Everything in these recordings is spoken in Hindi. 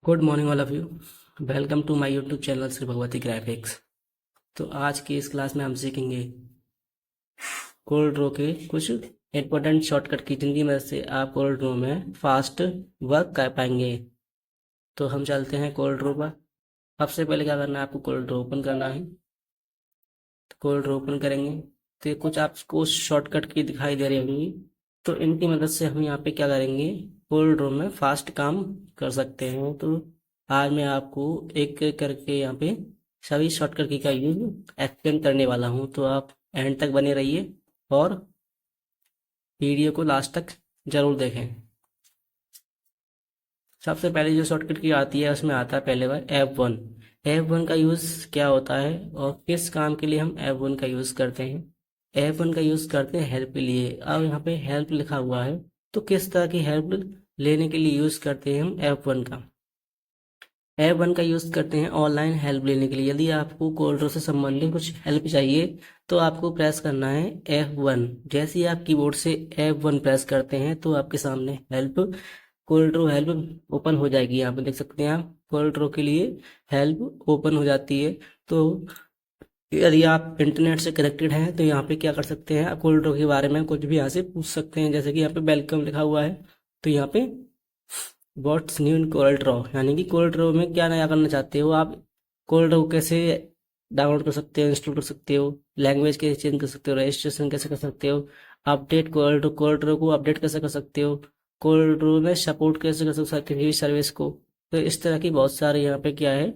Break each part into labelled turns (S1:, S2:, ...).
S1: Good morning all of you. Welcome to my YouTube channel Shri Bhagwati Graphics. तो आज की इस क्लास में हम सीखेंगे कोल्ड ड्रॉ के कुछ इंपॉर्टेंट शॉर्टकट की जिनकी मदद से आप कोल्ड ड्रॉ में फास्ट वर्क कर पाएंगे। तो हम चलते हैं कोल्ड ड्रॉ पर। सबसे पहले क्या करना है, आपको कोल्ड ड्रॉ ओपन करना है। तो कोल्ड ड्रॉ ओपन करेंगे तो कुछ आपको शॉर्टकट की दिखाई दे रही होंगी, तो इनकी मदद से हम यहाँ पे क्या करेंगे, कोल्ड ड्रॉ में फास्ट काम कर सकते हैं। तो आज मैं आपको एक एक करके यहाँ पे सभी शॉर्टकट की का यूज एक्सप्लेन करने वाला हूँ। तो आप एंड तक बने रहिए और वीडियो को लास्ट तक जरूर देखें। सबसे पहले जो शॉर्टकट की आती है उसमें आता है पहले बार F1। F1 का यूज़ क्या होता है और किस काम के लिए हम F1 का यूज़ करते हैं। F1 का यूज़ करते हैं हेल्प के लिए। अब यहाँ पे हेल्प लिखा हुआ है, तो किस तरह की हेल्प लेने के लिए यूज़ करते हैं हम F1 का। F1 का यूज़ करते हैं ऑनलाइन हेल्प लेने के लिए। यदि आपको कोल्ड ड्रॉ से संबंधित कुछ हेल्प चाहिए तो आपको प्रेस करना है F1। जैसे ही आप कीबोर्ड से F1 प्रेस करते हैं तो आपके सामने help, cold draw help open हो जाएगी। यहाँ पे देख सकते हैं आप कोल्ड ड्रॉ के लिए हेल्प ओपन हो जाती है। तो यदि आप इंटरनेट से कनेक्टेड हैं तो यहाँ पे क्या कर सकते हैं, कोल्ड ड्रॉ के बारे में कुछ भी यहाँ से पूछ सकते हैं। जैसे कि यहाँ पे वेलकम लिखा हुआ है, तो यहाँ पे what's new in cold draw, यानी कि कोल्ड ड्रॉ में क्या नया करना चाहते हो आप, कोल्ड ड्रॉ कैसे डाउनलोड कर सकते हो, इंस्टॉल कर सकते हो, लैंग्वेज कैसे चेंज कर सकते हो, रजिस्ट्रेशन कैसे कर सकते हो, अपडेट कोल्ड ड्रॉ को अपडेट कैसे कर सकते हो, कोल्ड ड्रॉ में सपोर्ट कैसे कर सकते हो सर्विस को। तो इस तरह की बहुत सारे यहाँ पे क्या है,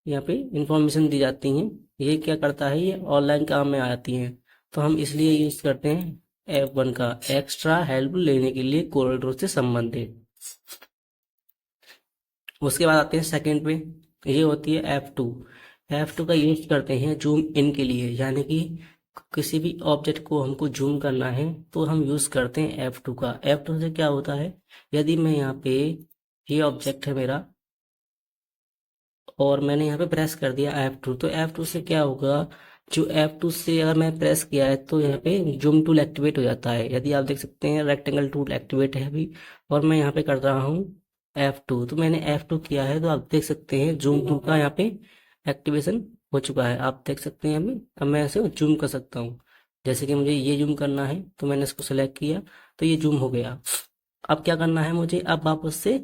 S1: यहाँ पे इंफॉर्मेशन दी जाती हैं। ये क्या करता है, ये ऑनलाइन काम में आती हैं। तो हम इसलिए यूज करते हैं F1 का एक्स्ट्रा हेल्प लेने के लिए कोल्ड ड्रॉ से संबंधित। उसके बाद आते हैं सेकंड पे, ये होती है F2। F2 का यूज करते हैं जूम इन के लिए, यानी कि किसी भी ऑब्जेक्ट को हमको जूम करना है तो हम यूज करते हैं F2 का। F2 से क्या होता है, यदि मैं यहाँ पे, ये ऑब्जेक्ट है मेरा और मैंने यहाँ पे प्रेस कर दिया F2, तो F2 से क्या होगा, जो F2 से अगर मैं प्रेस किया है तो यहाँ पे जूम टूल एक्टिवेट हो जाता है। यदि आप देख सकते हैं रेक्टेंगल टूल एक्टिवेट है अभी, और मैं यहाँ पे कर रहा हूँ F2, तो मैंने F2 किया है तो आप देख सकते हैं जूम टूल का यहाँ पे एक्टिवेशन हो चुका है। आप देख सकते हैं अभी, अब मैं इसे जूम कर सकता हूँ। जैसे कि मुझे ये जूम करना है तो मैंने इसको सेलेक्ट किया तो ये जूम हो गया। अब क्या करना है मुझे, अब वापस से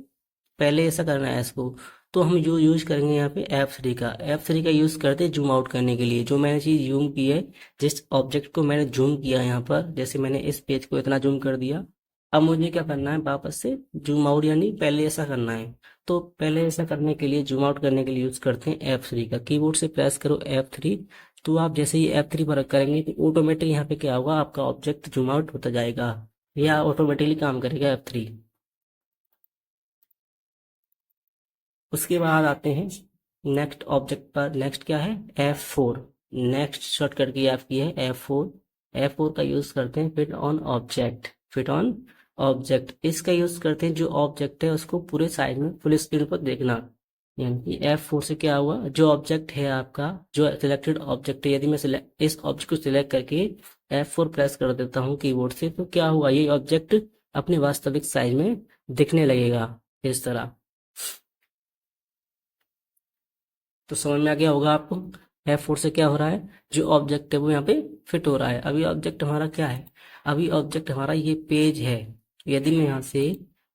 S1: पहले ऐसा करना है इसको, तो हम जो यूज करेंगे यहाँ पे F3 का यूज करते हैं जूम आउट करने के लिए। जो मैंने चीज जूम की है, जिस ऑब्जेक्ट को मैंने जूम किया यहाँ पर, जैसे मैंने इस पेज को इतना जूम कर दिया, अब मुझे क्या करना है, वापस से जूम आउट, यानी पहले ऐसा करना है। तो पहले ऐसा करने के लिए, जूम आउट करने के लिए यूज करते हैं F3 का। कीबोर्ड से प्रेस करो F3, तो आप जैसे ही F3 पर करेंगे तो ऑटोमेटिक यहाँ पे क्या होगा, आपका ऑब्जेक्ट जूम आउट होता जाएगा, या ऑटोमेटिकली काम करेगा F3। उसके बाद आते हैं नेक्स्ट ऑब्जेक्ट पर। नेक्स्ट क्या है, F4। नेक्स्ट शॉर्टकट की आपकी है F4। F4 का यूज करते हैं fit on object. Fit on object इसका यूज करते हैं, जो ऑब्जेक्ट है उसको पूरे साइज में फुल स्क्रीन पर देखना। यानी कि F4 से क्या हुआ, जो ऑब्जेक्ट है आपका, जो सिलेक्टेड ऑब्जेक्ट है, यदि मैं इस ऑब्जेक्ट को सिलेक्ट करके F4 प्रेस कर देता हूँ कीबोर्ड से, तो क्या हुआ, ये ऑब्जेक्ट अपने वास्तविक साइज में दिखने लगेगा इस तरह। तो समझ में आ गया होगा आपको F4 से क्या हो रहा है, जो ऑब्जेक्ट है वो यहाँ पे फिट हो रहा है। अभी ऑब्जेक्ट हमारा क्या है, अभी ऑब्जेक्ट हमारा ये पेज है। यदि मैं यहाँ से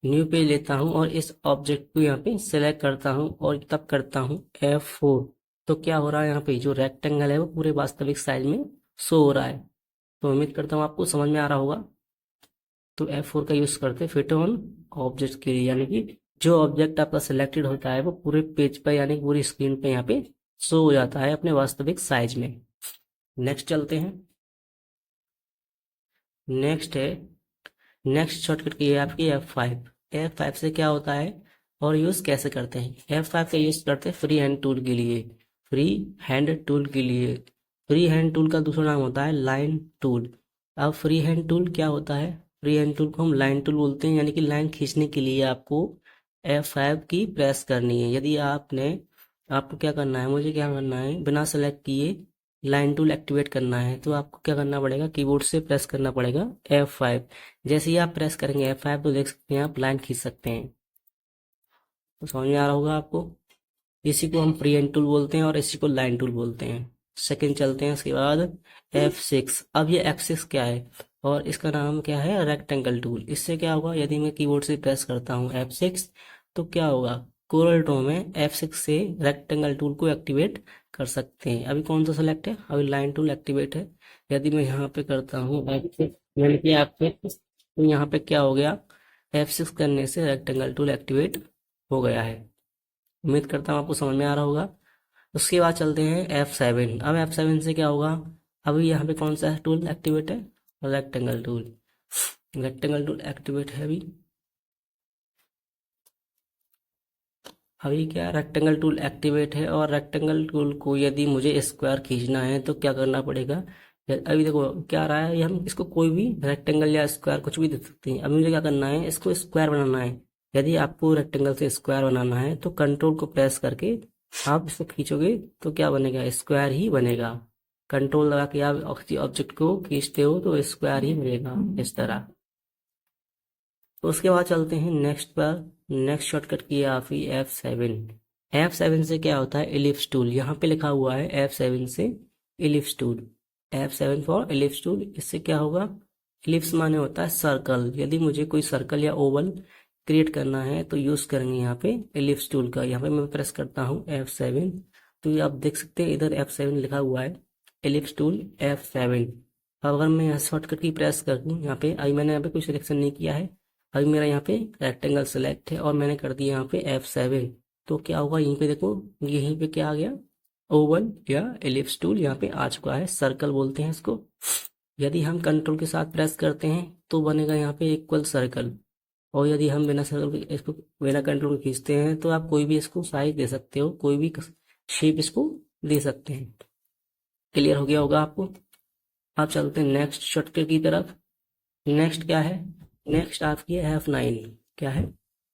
S1: न्यू पेज लेता हूँ और इस ऑब्जेक्ट को यहाँ पे सेलेक्ट करता हूँ और तब करता हूँ F4, तो क्या हो रहा है, यहाँ पे जो रेक्टेंगल है वो पूरे वास्तविक साइज में शो हो रहा है। तो उम्मीद करता हूँ आपको समझ में आ रहा होगा। तो F4 का यूज करते हैं फिट ऑन ऑब्जेक्ट के लिए, यानी कि जो ऑब्जेक्ट आपका सिलेक्टेड होता है वो पूरे पेज पर, यानी कि पूरी स्क्रीन पे यहाँ पे शो हो जाता है अपने वास्तविक साइज में। नेक्स्ट चलते हैं। नेक्स्ट है, नेक्स्ट शॉर्टकट की है आपकी F5। F5 से क्या होता है और यूज कैसे करते हैं। F5 का यूज करते हैं फ्री हैंड टूल के लिए। फ्री हैंड टूल के लिए, फ्री हैंड टूल का दूसरा नाम होता है लाइन टूल। अब फ्री हैंड टूल क्या होता है, फ्री हैंड टूल को हम लाइन टूल बोलते हैं, यानी कि लाइन खींचने के लिए आपको F5 की प्रेस करनी है। यदि आपको क्या करना है, मुझे क्या करना है, बिना सेलेक्ट किए लाइन टूल एक्टिवेट करना है, तो आपको क्या करना पड़ेगा, कीबोर्ड से प्रेस करना पड़ेगा F5। जैसे ही आप प्रेस करेंगे F5 तो देख सकते हैं आप लाइन खींच सकते हैं। तो समझ में आ रहा होगा आपको। इसी को हम प्रिएंट टूल बोलते हैं और इसी को लाइन टूल बोलते हैं। सेकंड चलते हैं, उसके बाद F6। अब ये F6 क्या है और इसका नाम क्या है, रेक्टेंगल टूल। इससे क्या होगा, यदि मैं कीबोर्ड से प्रेस करता हूँ F6 तो क्या होगा, कोरल ड्रॉ में F6 से रेक्टेंगल टूल को एक्टिवेट कर सकते हैं। अभी कौन सा सेलेक्ट है, अभी लाइन टूल एक्टिवेट है। यदि मैं यहाँ पे करता हूँ F6 यानी कि F6 तो यहाँ पे क्या हो गया, F6 करने से रेक्टेंगल टूल एक्टिवेट हो गया है। उम्मीद करता हूँ आपको समझ में आ रहा होगा। उसके बाद चलते हैं F7। अब F7 से क्या होगा, अभी यहाँ पे कौन सा टूल एक्टिवेट है, rectangle tool. Rectangle tool activate है अभी क्या रेक्टेंगल टूल एक्टिवेट है। और रेक्टेंगल टूल को यदि मुझे स्क्वायर खींचना है तो क्या करना पड़ेगा, अभी देखो क्या आ रहा है, ये हम इसको कोई भी रेक्टेंगल या स्क्वायर कुछ भी दे सकते हैं। अभी मुझे क्या करना है, इसको स्क्वायर बनाना है। यदि आपको रेक्टेंगल से स्क्वायर बनाना है तो कंट्रोल को प्रेस करके आप इसको खींचोगे तो क्या बनेगा, स्क्वायर ही बनेगा। कंट्रोल लगा के आप किसी ऑब्जेक्ट को खींचते हो तो स्क्वायर ही मिलेगा इस तरह। तो उसके बाद चलते हैं नेक्स्ट पर। नेक्स्ट शॉर्टकट की है आपकी F7। F7 से क्या होता है, एलिप्स टूल। यहाँ पे लिखा हुआ है F7 से ellipse tool. F7 for ellipse tool. इससे क्या होगा, एलिप्स माने होता है सर्कल। यदि मुझे कोई सर्कल या ओवल क्रिएट करना है तो यूज करेंगे यहाँ पे एलिप्स टूल का। यहाँ पे मैं प्रेस करता हूँ F7 तो ये आप देख सकते हैं इधर F7 लिखा हुआ है, एलिप्स टूल F7। अब अगर मैं यहाँ शॉर्टकट की प्रेस कर दूँ, यहाँ पे अभी मैंने यहाँ पे कोई सिलेक्शन नहीं किया है, अभी मेरा यहाँ पे रेक्टेंगल सेलेक्ट है और मैंने कर दिया यहाँ पे F7 तो क्या होगा, यहीं पे देखो यहीं पे क्या आ गया, ओवल या एलिप्स टूल यहाँ पे आ चुका है। सर्कल बोलते हैं इसको। यदि हम कंट्रोल के साथ प्रेस करते हैं तो बनेगा यहाँ पे इक्वल सर्कल। और यदि हम बिना सर्कल के इसको बिना कंट्रोल के खींचते हैं तो आप कोई भी इसको साइज दे सकते हो, कोई भी शेप इसको दे सकते हैं। क्लियर हो गया होगा आपको। आप चलते हैं नेक्स्ट शॉर्टकट की तरफ। नेक्स्ट क्या है, नेक्स्ट आपकी है F9। क्या है,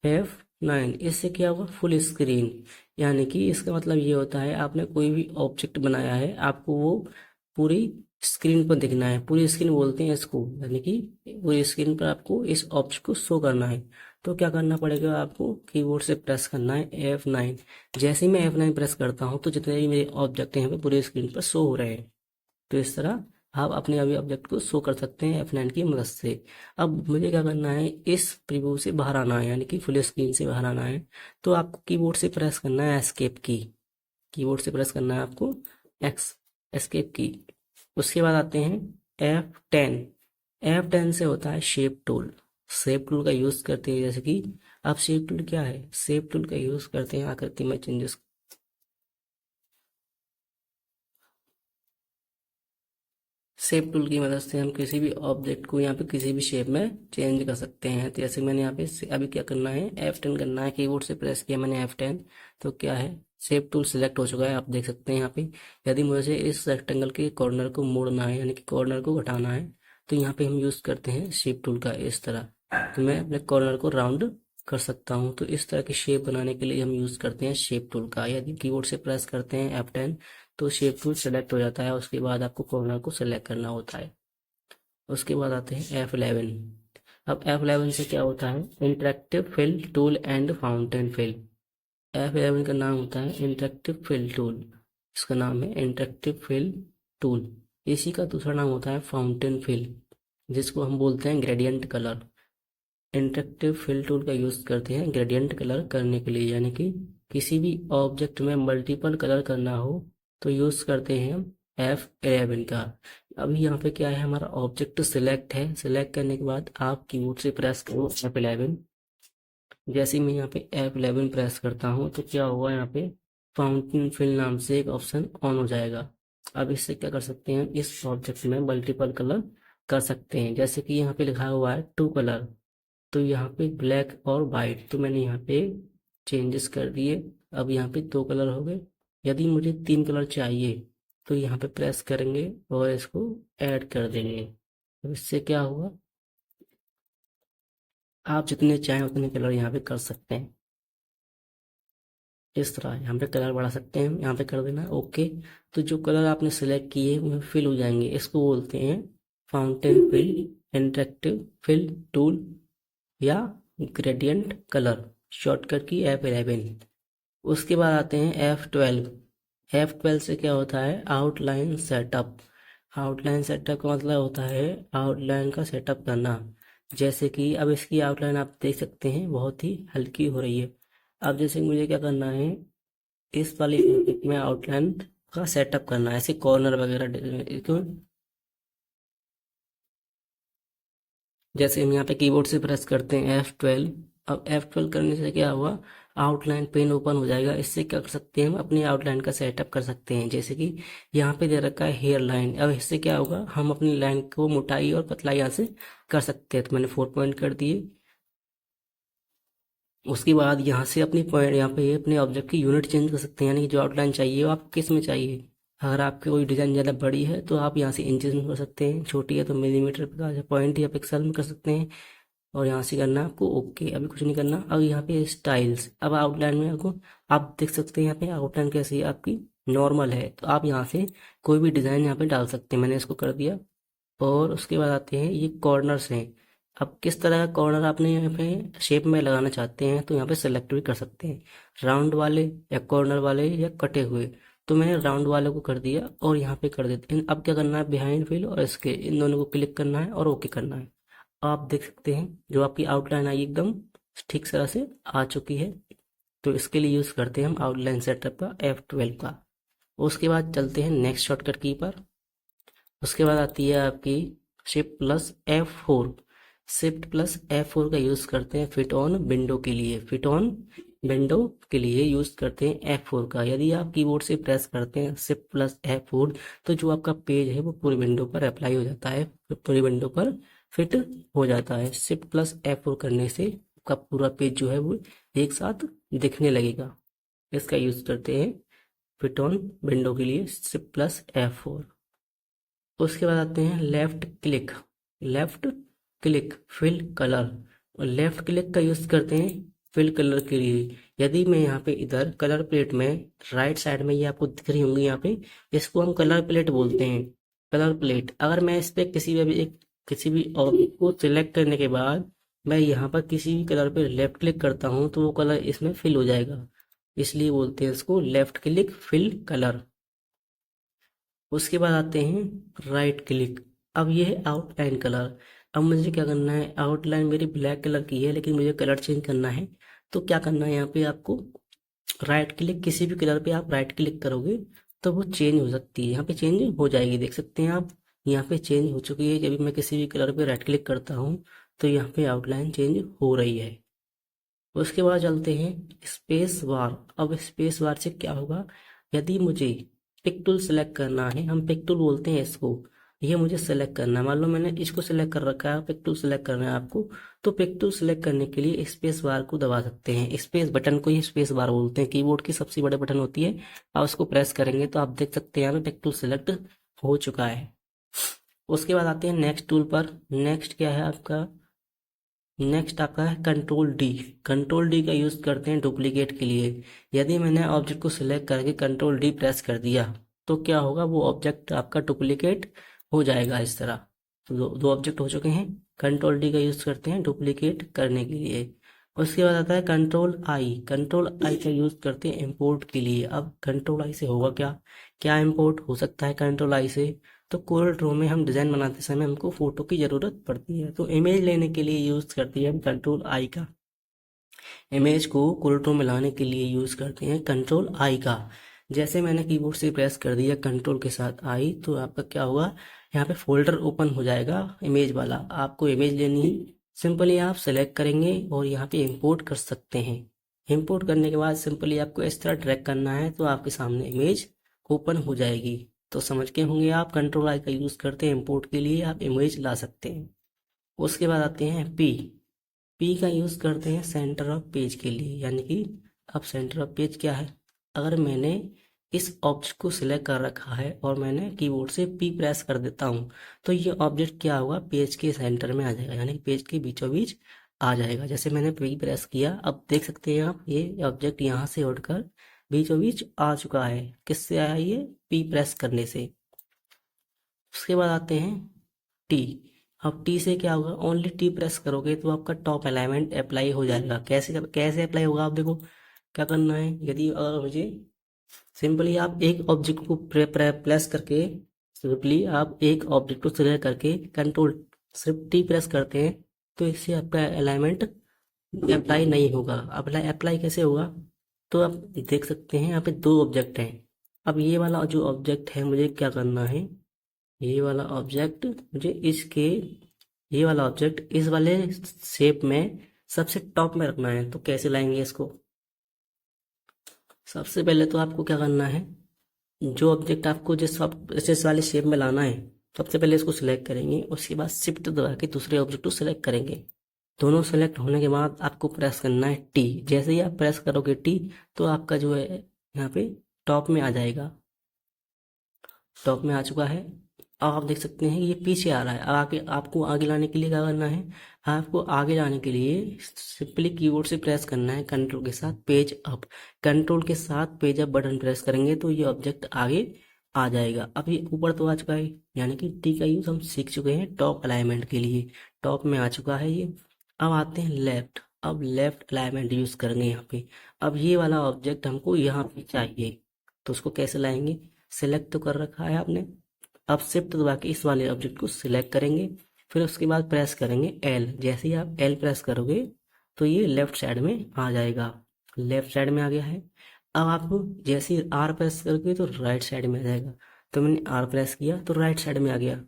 S1: F9। इससे क्या होगा, फुल स्क्रीन। यानी कि इसका मतलब ये होता है आपने कोई भी ऑब्जेक्ट बनाया है, आपको वो पूरी स्क्रीन पर दिखना है। पूरी स्क्रीन बोलते हैं इसको, यानी कि पूरी स्क्रीन पर आपको इस ऑब्जेक्ट को शो करना है। तो क्या करना पड़ेगा, आपको कीबोर्ड से प्रेस करना है F9। जैसे ही मैं F9 प्रेस करता हूँ तो जितने भी मेरे ऑब्जेक्ट हैं यहाँ पे पूरी स्क्रीन पर शो हो रहे हैं। तो इस तरह आप अपने अभी ऑब्जेक्ट को शो कर सकते हैं F9 की मदद से। अब मुझे क्या करना है, इस प्रीव्यू से बाहर आना है, यानी कि फुल स्क्रीन से बाहर आना है। तो आपको कीबोर्ड से प्रेस करना है एस्केप की। कीबोर्ड से प्रेस करना है आपको एस्केप की। उसके बाद आते हैं F10। F10 से होता है शेप टूल। शेप टूल का यूज करते हैं, जैसे कि आप शेप टूल क्या है, शेप टूल का यूज करते हैं आकृति में चेंजेस। शेप टूल की मदद से हम किसी भी ऑब्जेक्ट को यहाँ पे किसी भी शेप में चेंज कर सकते हैं। तो जैसे मैंने यहाँ पे अभी क्या करना है, F10 करना है। कीबोर्ड से प्रेस किया मैंने F10 तो क्या है, शेप टूल सिलेक्ट हो चुका है, आप देख सकते हैं यहाँ पे। यदि मुझे इस रेक्टेंगल के कॉर्नर को मोड़ना है, यानी कि कॉर्नर को घटाना है, तो यहाँ पे हम यूज करते हैं शेप टूल का इस तरह। तो मैं अपने कॉर्नर को राउंड कर सकता हूँ। तो इस तरह की शेप बनाने के लिए हम यूज करते हैं शेप टूल का। यदि कीबोर्ड से प्रेस करते हैं F10 तो शेप टूल सेलेक्ट हो जाता है। उसके बाद आपको कॉर्नर को सेलेक्ट करना होता है। उसके बाद आते हैं F11। अब F11 से क्या होता है, interactive fill tool and fountain fill. F11 का नाम होता है इंटरेक्टिव फिल टूल। इसका नाम है इंटरेक्टिव फिल टूल। इसी का दूसरा नाम होता है फाउंटेन फिल, जिसको हम बोलते हैं gradient colour. Interactive fill tool का यूज करते हैं ग्रेडियंट कलर करने के लिए, यानी कि किसी भी ऑब्जेक्ट में मल्टीपल कलर करना हो तो यूज करते हैं हम F11 का। अभी यहाँ पे क्या है, हमारा ऑब्जेक्ट सिलेक्ट है। सिलेक्ट करने के बाद आप कीबोर्ड से प्रेस करो F11। जैसे ही मैं यहाँ पे F11 प्रेस करता हूँ तो क्या होगा, यहाँ पे फाउंटेन फिल नाम से एक ऑप्शन ऑन हो जाएगा। अब इससे क्या कर सकते हैं, इस ऑब्जेक्ट में मल्टीपल कलर कर सकते हैं। जैसे कि यहाँ पे लिखा हुआ है 2 कलर, तो यहाँ पे ब्लैक और वाइट, तो मैंने यहाँ पे चेंजेस कर दिए। अब यहाँ पे 2 कलर हो गए। यदि मुझे 3 कलर चाहिए तो यहाँ पे प्रेस करेंगे और इसको ऐड कर देंगे। अब इससे क्या हुआ, आप जितने चाहें उतने कलर यहाँ पे कर सकते हैं। इस तरह यहाँ पे कलर बढ़ा सकते हैं, यहाँ पे कर देना ओके। तो जो कलर आपने सेलेक्ट किए वो फिल हो जाएंगे। इसको बोलते हैं fountain fill, interactive fill tool या ग्रेडियंट कलर। शॉर्टकट की F11। उसके बाद आते हैं F12। F12 से क्या होता है, आउटलाइन सेटअप। आउटलाइन सेटअप का मतलब होता है आउटलाइन का सेटअप करना। जैसे कि अब इसकी आउटलाइन आप देख सकते हैं बहुत ही हल्की हो रही है। अब जैसे मुझे क्या करना है, इस वाली में आउटलाइन का सेटअप करना है, ऐसे कॉर्नर वगैरह क्यों, जैसे हम यहाँ पे कीबोर्ड से प्रेस करते हैं F12। अब F12 करने से क्या हुआ, आउटलाइन पेन ओपन हो जाएगा। इससे क्या कर सकते हैं, हम अपनी आउटलाइन का सेटअप कर सकते हैं। जैसे कि यहाँ पे दे रखा है हेयर लाइन, अब इससे क्या होगा, हम अपनी लाइन को मोटाई और पतलाई यहाँ से कर सकते हैं। तो मैंने 4 पॉइंट कर दिए। उसके बाद यहाँ से अपनी पॉइंट, यहाँ पे अपने ऑब्जेक्ट की यूनिट चेंज कर सकते हैं, यानी कि जो आउटलाइन चाहिए वो आप किस में चाहिए। अगर आपकी कोई डिज़ाइन ज़्यादा बड़ी है तो आप यहाँ से इंचेस में कर सकते हैं, छोटी है तो मिलीमीटर का पॉइंट या पिक्सल में कर सकते हैं। और यहाँ से करना है आपको ओके, अभी कुछ नहीं करना। अब यहाँ पे स्टाइल्स, अब आउटलाइन में आपको, आप देख सकते हैं यहाँ पे आउटलाइन कैसी है आपकी, नॉर्मल है। तो आप यहाँ से कोई भी डिज़ाइन यहाँ पे डाल सकते हैं, मैंने इसको कर दिया। और उसके बाद आते हैं ये कॉर्नर्स हैं। अब किस तरह का कॉर्नर आपने यहाँ पे शेप में लगाना चाहते हैं तो यहाँ पे सेलेक्ट भी कर सकते हैं, राउंड वाले या कॉर्नर वाले या कटे हुए। तो मैंने राउंड वाले को कर दिया और यहाँ पे कर देते हैं। अब क्या करना है, बिहाइंड फिल और इसके इन दोनों को क्लिक करना है और ओके करना है। आप देख सकते हैं जो आपकी आउटलाइन आई एकदम ठीक तरह से आ चुकी है। तो इसके लिए यूज़ करते हैं हम आउटलाइन सेटअप का F12 का। उसके बाद चलते हैं नेक्स्ट शॉर्टकट की पर। उसके बाद आती है आपकी Shift+F4। Shift+F4 का यूज़ करते हैं फिट ऑन विंडो के लिए। फिट ऑन विंडो के लिए यूज़ करते हैं F4 का। यदि आप कीबोर्ड से प्रेस करते हैं Shift+F4 तो जो आपका पेज है वो पूरी विंडो पर अप्लाई हो जाता है, पूरी विंडो पर फिट हो जाता है। Shift+F4 करने से आपका पूरा पेज जो है वो एक साथ दिखने लगेगा। इसका यूज़ करते हैं फिट ऑन विंडो के लिए Shift+F4। उसके बाद आते हैं left click. Left click fill colour, और लेफ्ट क्लिक का यूज़ करते हैं फिल कलर के लिए। यदि मैं यहाँ पे इधर कलर प्लेट में राइट साइड में, ये आपको दिख रही होंगी यहाँ पे, इसको हम कलर प्लेट बोलते हैं, कलर प्लेट। अगर मैं इस पे किसी भी ऑब्जेक्ट को सिलेक्ट करने के बाद मैं यहाँ पर किसी भी कलर पे लेफ्ट क्लिक करता हूँ तो वो कलर इसमें फिल हो जाएगा, इसलिए बोलते हैं इसको लेफ्ट क्लिक फिल कलर। उसके बाद आते हैं राइट क्लिक। अब ये है आउटलाइन कलर। अब मुझे क्या करना है, आउटलाइन मेरी ब्लैक कलर की है लेकिन मुझे कलर चेंज करना है। तो क्या करना है, यहाँ पे आपको राइट क्लिक, किसी भी कलर पे आप राइट क्लिक करोगे तो वो चेंज हो सकती है, यहाँ पे चेंज हो जाएगी। देख सकते हैं आप, यहाँ पे चेंज हो चुकी है। जब मैं किसी भी कलर पे राइट क्लिक करता हूँ तो यहाँ पे आउटलाइन चेंज हो रही है। उसके बाद चलते हैं स्पेस बार। अब स्पेस बार से क्या होगा, यदि मुझे पिक टूल सेलेक्ट करना है, हम पिक टूल बोलते हैं इसको, ये मुझे सेलेक्ट करना है। मान लो मैंने इसको सेलेक्ट कर रखा है, पिक टूल सेलेक्ट करना है आपको, तो पिक टूल सेलेक्ट करने के लिए स्पेस बार को दबा सकते हैं। स्पेस बटन को ही स्पेस बार बोलते हैं, कीबोर्ड की सबसे बड़े बटन होती है। आप उसको प्रेस करेंगे तो आप देख सकते हैं यहाँ पे पिक टूल सेलेक्ट हो चुका है। उसके बाद आते हैं नेक्स्ट टूल पर। नेक्स्ट क्या है आपका, नेक्स्ट आपका है कंट्रोल डी। कंट्रोल डी का यूज़ करते हैं डुप्लीकेट के लिए। यदि मैंने ऑब्जेक्ट को सिलेक्ट करके कंट्रोल डी प्रेस कर दिया तो क्या होगा, वो ऑब्जेक्ट आपका डुप्लीकेट हो जाएगा इस तरह। तो दो ऑब्जेक्ट हो चुके हैं। कंट्रोल डी का यूज़ करते हैं डुप्लीकेट करने के लिए। उसके बाद आता है कंट्रोल आई। कंट्रोल आई का यूज़ करते हैं इंपोर्ट के लिए। अब कंट्रोल आई से होगा क्या, क्या इंपोर्ट हो सकता है कंट्रोल आई से, तो कोरल ड्रॉ में हम डिज़ाइन बनाते समय हमको फ़ोटो की ज़रूरत पड़ती है, तो इमेज लेने के लिए यूज़ करते हैं हम कंट्रोल आई का। इमेज को कोरल ड्रॉ में लाने के लिए यूज़ करते हैं कंट्रोल आई का। जैसे मैंने कीबोर्ड से प्रेस कर दिया कंट्रोल के साथ आई तो आपका क्या होगा, यहाँ पे फोल्डर ओपन हो जाएगा इमेज वाला। आपको इमेज लेनी है, सिंपली आप सेलेक्ट करेंगे और यहाँ पे इंपोर्ट कर सकते हैं। इंपोर्ट करने के बाद सिंपली आपको इस तरह ड्रैग करना है तो आपके सामने इमेज ओपन हो जाएगी। तो समझ के होंगे आप, कंट्रोल आई का यूज़ करते हैं इंपोर्ट के लिए, आप इमेज ला सकते हैं। उसके बाद आते हैं पी। पी का यूज़ करते हैं सेंटर ऑफ पेज के लिए, यानी कि अब सेंटर ऑफ पेज क्या है, अगर मैंने इस ऑब्जेक्ट को सिलेक्ट कर रखा है और मैंने कीबोर्ड से पी प्रेस कर देता हूँ तो ये ऑब्जेक्ट क्या होगा, पेज के सेंटर में आ जाएगा, यानी कि पेज के बीचों बीच आ जाएगा। जैसे मैंने पी प्रेस किया, अब देख सकते हैं आप ये ऑब्जेक्ट यहाँ से उठकर बीचों बीच आ चुका है। किससे आया, ये पी प्रेस करने से। उसके बाद आते हैं टी। अब टी से क्या होगा, ओनली टी प्रेस करोगे तो आपका टॉप अलाइनमेंट अप्लाई हो जाएगा। कैसे कैसे अप्लाई होगा, आप देखो क्या करना है। यदि अगर मुझे सिंपली आप एक ऑब्जेक्ट को प्रेस करके, सिंपली आप एक ऑब्जेक्ट को सिलेक्ट करके कंट्रोल सिर्फ टी प्रेस करते हैं तो इससे आपका अलाइनमेंट अप्लाई नहीं होगा। अप्लाई अप्लाई कैसे होगा, तो आप देख सकते हैं यहाँ पे दो ऑब्जेक्ट हैं। अब ये वाला जो ऑब्जेक्ट है मुझे क्या करना है, ये वाला ऑब्जेक्ट मुझे इसके, ये वाला ऑब्जेक्ट इस वाले शेप में सबसे टॉप में रखना है। तो कैसे लाएंगे इसको, सबसे पहले तो आपको क्या करना है, जो ऑब्जेक्ट आपको जिस वाले शेप में लाना है सबसे पहले इसको सिलेक्ट करेंगे, उसके बाद शिफ्ट दबा के दूसरे ऑब्जेक्ट को सिलेक्ट करेंगे। दोनों सेलेक्ट होने के बाद आपको प्रेस करना है टी। जैसे ही आप प्रेस करोगे टी तो आपका जो है यहाँ पे टॉप में आ जाएगा, टॉप में आ चुका है। अब आप देख सकते हैं कि ये पीछे आ रहा है। अब आगे आपको आगे लाने के लिए क्या करना है, आपको आगे लाने के लिए सिंपली कीबोर्ड से प्रेस करना है कंट्रोल के साथ पेज अप। कंट्रोल के साथ पेज अप बटन प्रेस करेंगे तो ये ऑब्जेक्ट आगे आ जाएगा। अब ये ऊपर तो आ चुका है, यानी कि टी का यूज हम सीख चुके हैं टॉप अलाइनमेंट के लिए, टॉप में आ चुका है ये। अब आते हैं लेफ्ट, अब लेफ्ट अलाइनमेंट यूज करेंगे यहाँ पे। अब ये वाला ऑब्जेक्ट हमको यहाँ पे चाहिए तो उसको कैसे लाएंगे, सिलेक्ट तो कर रखा है आपने, अब शिफ्ट दबा के इस वाले ऑब्जेक्ट को सिलेक्ट करेंगे, फिर उसके बाद प्रेस करेंगे एल। जैसे ही आप एल प्रेस करोगे तो ये लेफ्ट साइड में आ जाएगा, लेफ्ट साइड में आ गया है। अब आपको जैसे ही आर प्रेस करोगे तो राइट साइड में आ जाएगा, तो मैंने आर प्रेस किया तो राइट साइड में आ गया।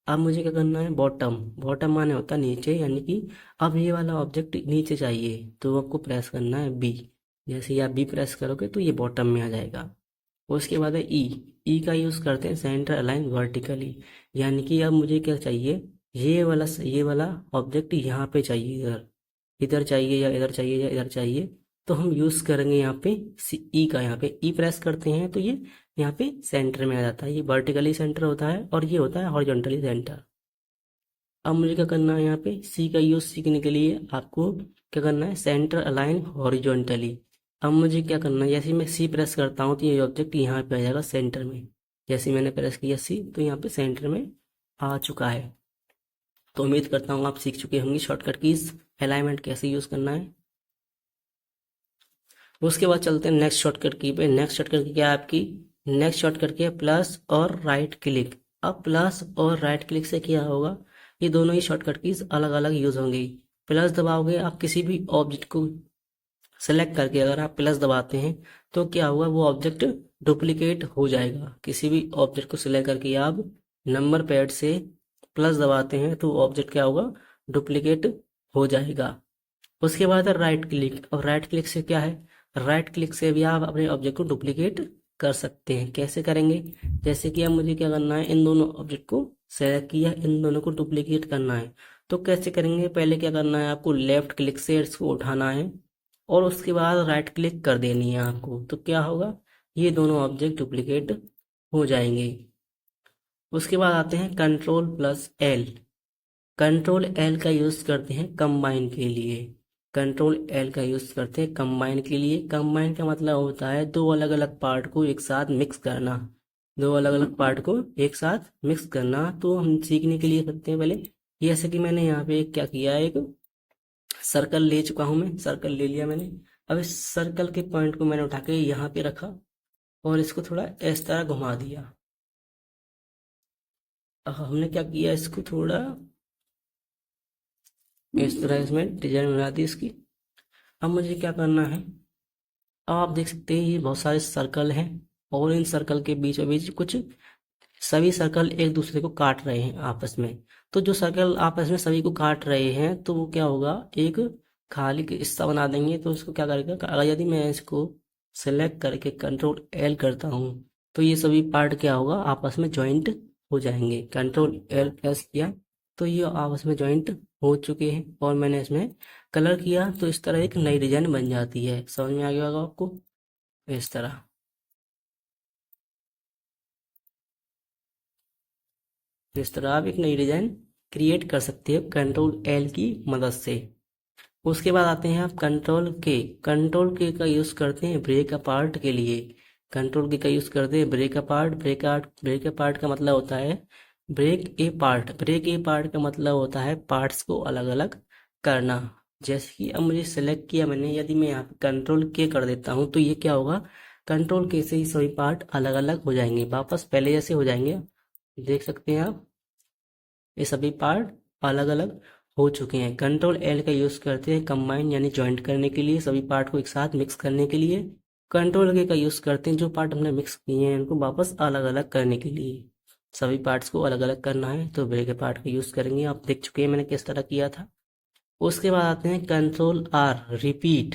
S1: अब मुझे क्या करना है, बॉटम, बॉटम माने होता है नीचे, यानी कि अब ये वाला ऑब्जेक्ट नीचे चाहिए तो आपको प्रेस करना है बी। जैसे ही आप बी प्रेस करोगे तो ये बॉटम में आ जाएगा। उसके बाद है ई, ई का यूज़ करते हैं सेंटर अलाइन वर्टिकली, यानी कि अब मुझे क्या चाहिए, ये वाला ऑब्जेक्ट यहाँ पे चाहिए, इधर इधर चाहिए या इधर चाहिए या इधर चाहिए, तो हम यूज़ करेंगे यहाँ पे ई का। यहाँ पे ई प्रेस करते हैं तो ये यहाँ पे सेंटर में आ जाता है, ये वर्टिकली सेंटर होता है और ये होता है हॉरिजॉन्टली सेंटर। अब मुझे क्या करना है, यहाँ पे सी का यूज़ सीखने के लिए आपको क्या करना है, सेंटर अलाइन हॉरिजॉन्टली। अब मुझे क्या करना है, जैसे मैं सी प्रेस करता हूँ तो ये ऑब्जेक्ट यहाँ पे आ जाएगा सेंटर में। जैसे मैंने प्रेस किया सी तो यहाँ पे सेंटर में आ चुका है। तो उम्मीद करता हूँ आप सीख चुके होंगे शॉर्टकट कीज अलाइनमेंट कैसे यूज़ करना है। उसके बाद चलते हैं नेक्स्ट शॉर्टकट की पे। नेक्स्ट शॉर्टकट की क्या है आपकी, नेक्स्ट शॉर्टकट की है प्लस और राइट क्लिक। अब प्लस और राइट क्लिक से क्या होगा, ये दोनों ही शॉर्टकट कीज अलग अलग यूज होंगी। प्लस दबाओगे आप किसी भी ऑब्जेक्ट को सेलेक्ट करके, अगर आप प्लस दबाते हैं तो क्या होगा, वो ऑब्जेक्ट डुप्लीकेट हो जाएगा। किसी भी ऑब्जेक्ट को सिलेक्ट करके आप नंबर पैड से प्लस दबाते हैं तो ऑब्जेक्ट क्या होगा, डुप्लीकेट हो जाएगा। उसके बाद है राइट क्लिक, और राइट क्लिक से क्या है, राइट क्लिक से भी आप अपने ऑब्जेक्ट को डुप्लीकेट कर सकते हैं। कैसे करेंगे, जैसे कि अब मुझे क्या करना है, इन दोनों ऑब्जेक्ट को सेलेक्ट किया, इन दोनों को डुप्लीकेट करना है। तो कैसे करेंगे, पहले क्या करना है, आपको लेफ्ट क्लिक से इसको उठाना है और उसके बाद राइट क्लिक कर देनी है आपको। तो क्या होगा, ये दोनों ऑब्जेक्ट डुप्लीकेट हो जाएंगे। उसके बाद आते हैं control plus L. Control L का यूज करते हैं कंबाइन के लिए, कंट्रोल एल का यूज करते हैं कंबाइन के लिए। कंबाइन का मतलब होता है दो अलग अलग पार्ट को एक साथ मिक्स करना, दो अलग अलग पार्ट को एक साथ मिक्स करना। तो हम सीखने के लिए करते हैं पहले, जैसे कि मैंने यहाँ पे क्या किया, एक सर्कल ले चुका हूं, मैं सर्कल ले लिया मैंने। अब इस सर्कल के पॉइंट को मैंने उठा के यहाँ पे रखा और इसको थोड़ा इस तरह घुमा दिया। अब हमने क्या किया, इसको थोड़ा इस तरह इसमें डिजाइन बना दी इसकी। अब मुझे क्या करना है, अब आप देख सकते हैं ये बहुत सारे सर्कल हैं और इन सर्कल के बीचों बीच कुछ, सभी सर्कल एक दूसरे को काट रहे हैं आपस में। तो जो सर्कल आपस में सभी को काट रहे हैं तो वो क्या होगा, एक खाली हिस्सा बना देंगे। तो इसको क्या करेगा, अगर यदि मैं इसको सेलेक्ट करके कंट्रोल एल करता हूँ तो ये सभी पार्ट क्या होगा, आपस में ज्वाइंट हो जाएंगे। कंट्रोल एल प्रेस किया तो ये आपस में ज्वाइंट हो चुके हैं और मैंने इसमें कलर किया तो इस तरह एक नई डिजाइन बन जाती है। समझ में आ गया होगा आपको, इस तरह। इस तरह आप एक नई डिजाइन क्रिएट कर सकते हो कंट्रोल एल की मदद से। उसके बाद आते हैं आप कंट्रोल के का यूज करते हैं ब्रेक अपार्ट के लिए। कंट्रोल के का यूज करते हैं ब्रेक अपार्ट। ब्रेक अपार्ट का मतलब होता है ब्रेक ए पार्ट का मतलब होता है पार्ट्स को अलग अलग करना। जैसे कि अब मुझे सेलेक्ट किया मैंने, यदि मैं यहाँ पे कंट्रोल के कर देता हूँ तो ये क्या होगा, कंट्रोल के से ही सभी पार्ट अलग अलग हो जाएंगे, वापस पहले जैसे हो जाएंगे। देख सकते हैं आप, ये सभी पार्ट अलग अलग हो चुके हैं। कंट्रोल एल का यूज़ करते हैं कंबाइन यानी जॉइंट करने के लिए, सभी पार्ट को एक साथ मिक्स करने के लिए। कंट्रोल के का यूज़ करते हैं जो पार्ट हमने मिक्स किए हैं उनको वापस अलग अलग करने के लिए, सभी पार्ट्स को अलग अलग करना है तो ब्रेक के पार्ट का यूज़ करेंगे। आप देख चुके हैं मैंने किस तरह किया था। उसके बाद आते हैं control R repeat.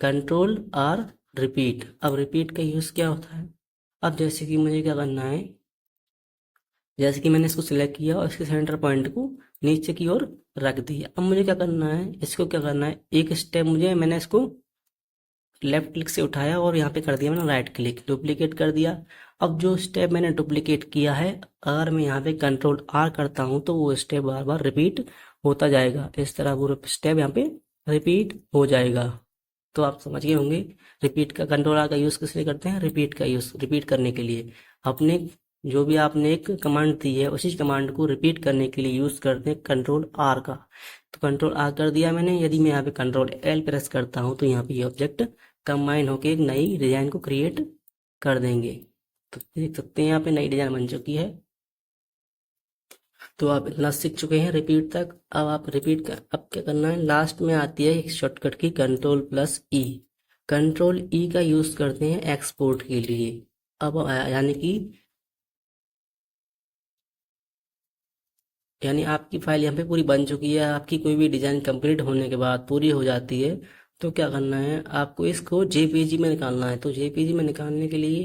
S1: Control R repeat, अब रिपीट का यूज़ क्या होता है, अब जैसे कि मुझे क्या करना है, जैसे कि मैंने इसको सिलेक्ट किया और इसके सेंटर पॉइंट को नीचे की ओर रख दिया। अब मुझे क्या करना है, इसको क्या करना है, एक स्टेप मैंने इसको लेफ्ट क्लिक से उठाया और यहाँ पे कर दिया मैंने राइट क्लिक, डुप्लीकेट कर दिया। अब जो स्टेप मैंने डुप्लीकेट किया है, अगर मैं यहाँ पे कंट्रोल आर करता हूँ तो वो स्टेप बार बार रिपीट होता जाएगा, इस तरह वो स्टेप यहाँ पे रिपीट हो जाएगा। तो आप समझ गए होंगे रिपीट का, कंट्रोल आर का यूज़ किस लिए करते हैं, रिपीट का यूज़ रिपीट करने के लिए। अपने जो भी आपने एक कमांड दी है उसी कमांड को रिपीट करने के लिए यूज़ करते हैं कंट्रोल आर का। तो कंट्रोल आर कर दिया मैंने, यदि मैं यहाँ पे कंट्रोल एल प्रेस करता हूँ तो यहाँ पे ये ऑब्जेक्ट कंबाइन होकर एक नई डिजाइन को क्रिएट कर देंगे। तो देख सकते हैं यहाँ पे नई डिजाइन बन चुकी है। तो आप इतना सीख चुके हैं रिपीट तक। अब आप रिपीट कर, अब क्या करना है, लास्ट में आती है एक शॉर्टकट की कंट्रोल प्लस ई। कंट्रोल ई का यूज करते हैं एक्सपोर्ट के लिए। यानी आपकी फाइल यहाँ पे पूरी बन चुकी है, आपकी कोई भी डिजाइन कंप्लीट होने के बाद पूरी हो जाती है तो क्या करना है, आपको इसको जेपीजी में निकालना है। तो जेपीजी में निकालने के लिए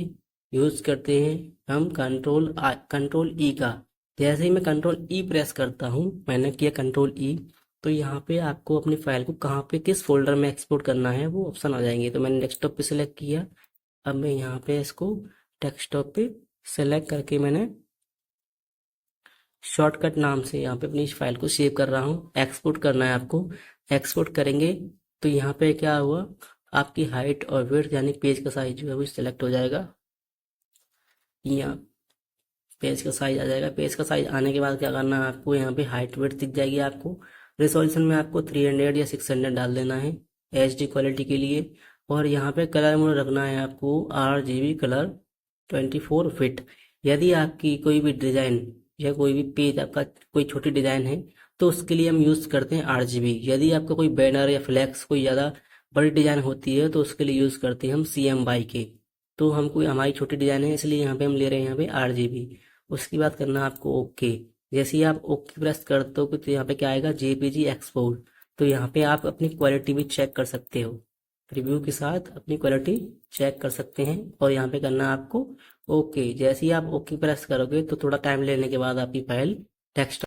S1: यूज करते हैं हम कंट्रोल ई का। जैसे ही मैं कंट्रोल ई प्रेस करता हूँ, मैंने किया कंट्रोल ई, तो यहाँ पे आपको अपनी फाइल को कहाँ पे किस फोल्डर में एक्सपोर्ट करना है वो ऑप्शन आ जाएंगे। तो मैंने डेस्कटॉप पे सिलेक्ट किया, अब मैं यहाँ पे इसको डेस्कटॉप पे सेलेक्ट करके मैंने शॉर्टकट नाम से यहाँ पे अपनी इस फाइल को सेव कर रहा हूँ। एक्सपोर्ट करना है आपको, एक्सपोर्ट करेंगे तो यहाँ पे क्या हुआ, आपकी हाइट और विड्थ यानी पेज का साइज जो है वो सिलेक्ट हो जाएगा। यहाँ पेज का साइज आ जाएगा, पेज का साइज आने के बाद क्या करना है आपको, यहाँ पे हाइट विड्थ दिख जाएगी आपको। रिजोल्यूशन में आपको 300 या 600 डाल देना है HD क्वालिटी के लिए। और यहाँ पे कलर मोड रखना है आपको RGB कलर 24 फिट। यदि आपकी कोई भी डिज़ाइन या कोई भी पेज आपका कोई छोटी डिज़ाइन है तो उसके लिए हम यूज़ करते हैं RGB। यदि आपका कोई बैनर या फ्लैक्स कोई ज़्यादा बड़ी डिज़ाइन होती है तो उसके लिए यूज़ करते हैं हम CMY के। तो हम कोई हमारी छोटी डिज़ाइन है इसलिए यहाँ पे हम ले रहे हैं यहाँ पे RGB। उसकी बात करना आपको ओके। जैसे ही आप ओके प्रेस करते हो तो यहाँ पे क्या आएगा, JPG एक्सपोर्ट। तो यहाँ पे आप अपनी क्वालिटी भी चेक कर सकते हो, रिव्यू के साथ अपनी क्वालिटी चेक कर सकते हैं। और यहाँ पे करना है आपको ओके। जैसे ही आप ओके प्रेस करोगे तो थोड़ा टाइम लेने के बाद आपकी फाइल टेक्स्ट